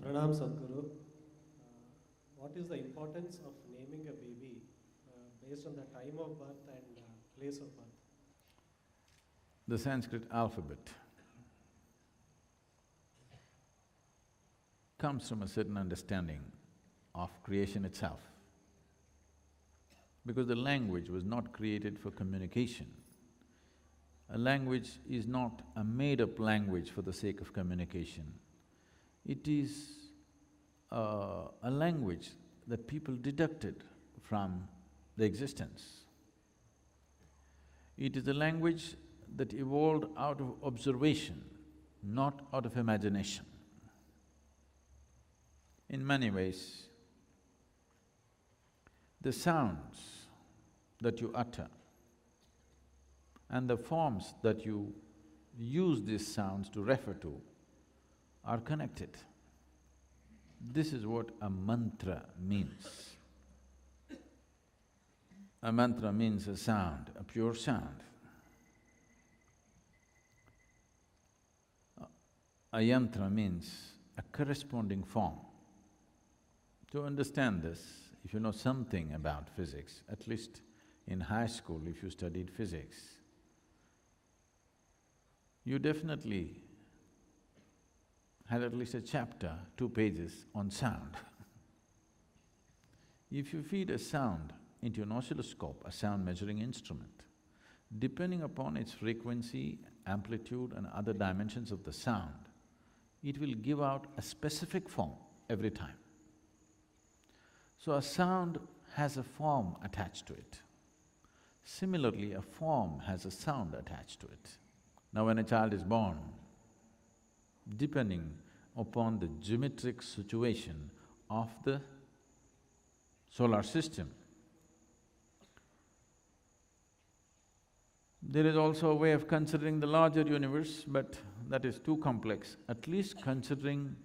Pranam Sadhguru. What is the importance of naming a baby based on the time of birth and place of birth? The Sanskrit alphabet comes from a certain understanding of creation itself. Because the language was not created for communication. A language is not a made-up language for the sake of communication. It is a language that people deducted from the existence. It is a language that evolved out of observation, not out of imagination. In many ways, the sounds that you utter and the forms that you use these sounds to refer to are connected. This is what a mantra means. A mantra means a sound, a pure sound. A yantra means a corresponding form. To understand this, if you know something about physics, at least in high school if you studied physics, you definitely had at least a chapter, 2 pages on sound. If you feed a sound into an oscilloscope, a sound measuring instrument, depending upon its frequency, amplitude and other dimensions of the sound, it will give out a specific form every time. So a sound has a form attached to it. Similarly, a form has a sound attached to it. Now when a child is born, depending upon the geometric situation of the solar system, there is also a way of considering the larger universe, but that is too complex. At least considering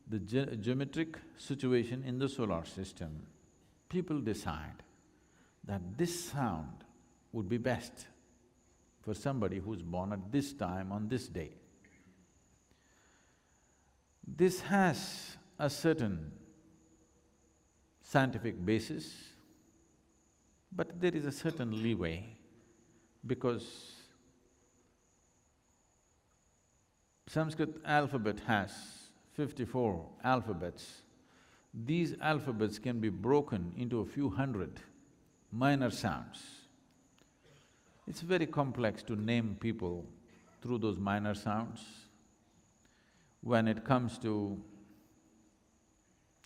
the geometric situation in the solar system, people decide that this sound would be best for somebody who's born at this time on this day. This has a certain scientific basis, but there is a certain leeway because Sanskrit alphabet has 54 alphabets. These alphabets can be broken into a few hundred minor sounds. It's very complex to name people through those minor sounds. When it comes to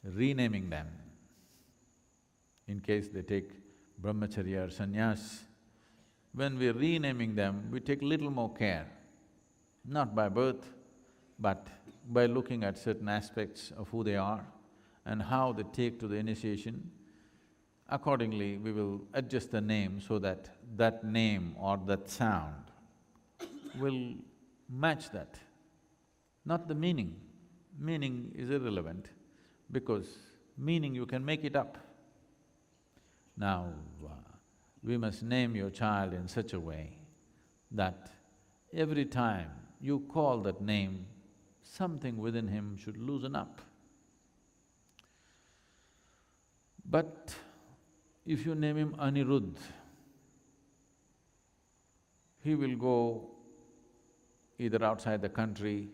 renaming them, in case they take brahmacharya or sannyas, when we're renaming them, we take little more care, not by birth, but by looking at certain aspects of who they are and how they take to the initiation. Accordingly, we will adjust the name so that that name or that sound will match that, not the meaning. Meaning is irrelevant because meaning you can make it up. Now, we must name your child in such a way that every time you call that name, something within him should loosen up. But if you name him Anirudh, he will go either outside the country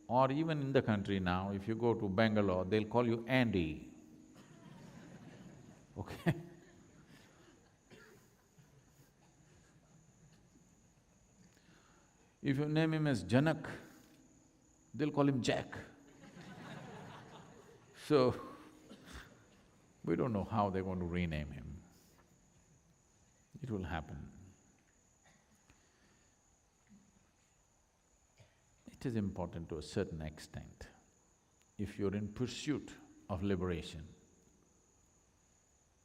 or even in the country now, if you go to Bangalore, they'll call you Andy, okay? If you name him as Janak, they'll call him Jack. So, we don't know how they're going to rename him. It will happen. It is important to a certain extent. If you're in pursuit of liberation,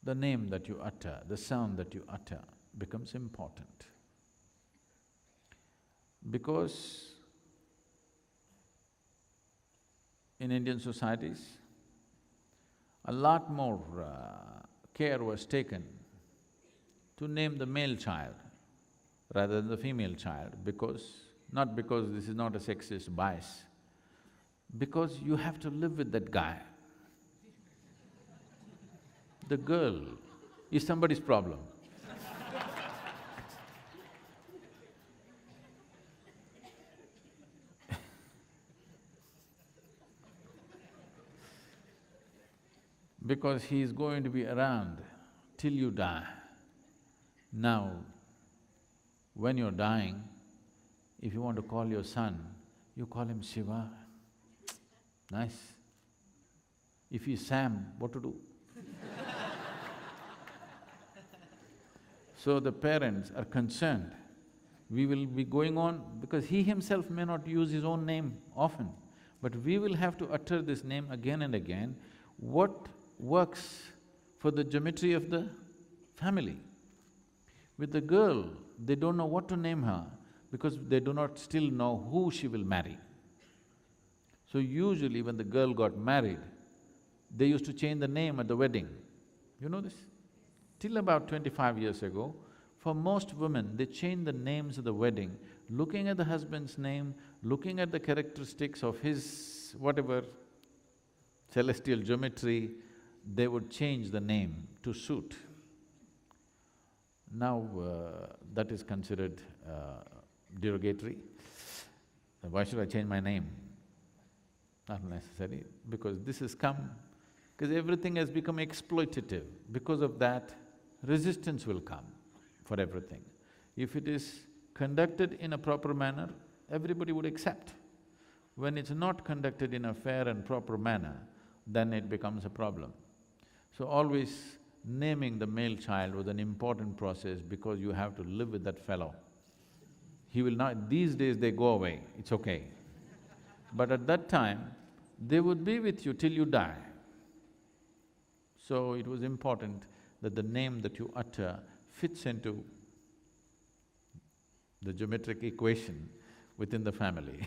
the name that you utter, the sound that you utter becomes important. Because in Indian societies, a lot more care was taken to name the male child rather than the female child, not because this is not a sexist bias, because you have to live with that guy. The girl is somebody's problem. Because he is going to be around till you die. Now, when you're dying, if you want to call your son, you call him Shiva. Nice. If he's Sam, what to do? So the parents are concerned. We will be going on, because he himself may not use his own name often, but we will have to utter this name again and again. What works for the geometry of the family? With the girl, they don't know what to name her because they do not still know who she will marry. So usually when the girl got married, they used to change the name at the wedding. You know this? Till about 25 years ago, for most women, they changed the names at the wedding, looking at the husband's name, looking at the characteristics of his whatever celestial geometry, they would change the name to suit. Now, that is considered derogatory. Why should I change my name? Not necessary, because this has come, because everything has become exploitative. Because of that, resistance will come for everything. If it is conducted in a proper manner, everybody would accept. When it's not conducted in a fair and proper manner, then it becomes a problem. So always naming the male child was an important process because you have to live with that fellow. He will not… these days they go away, it's okay. But at that time, they would be with you till you die. So it was important that the name that you utter fits into the geometric equation within the family